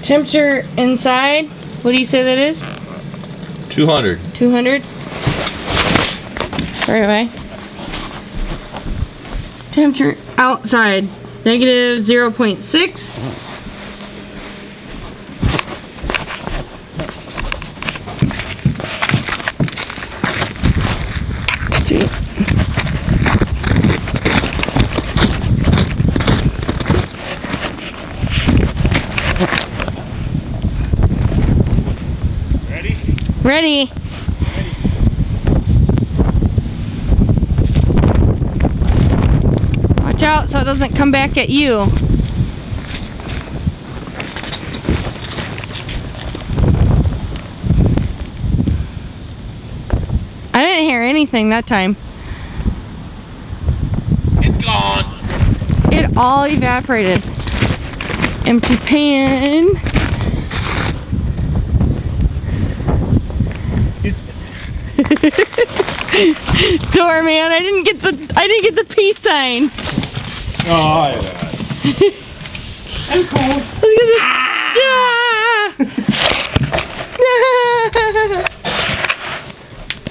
Temperature inside, what do you say that is? 200. 200? Right away. Temperature outside, negative 0.6. Ready. Watch out so it doesn't come back at you. I didn't hear anything that time. It's gone. It all evaporated. Empty pan. Doorman, I didn't get the peace sign. Oh, yeah. I'm cold. Look at this.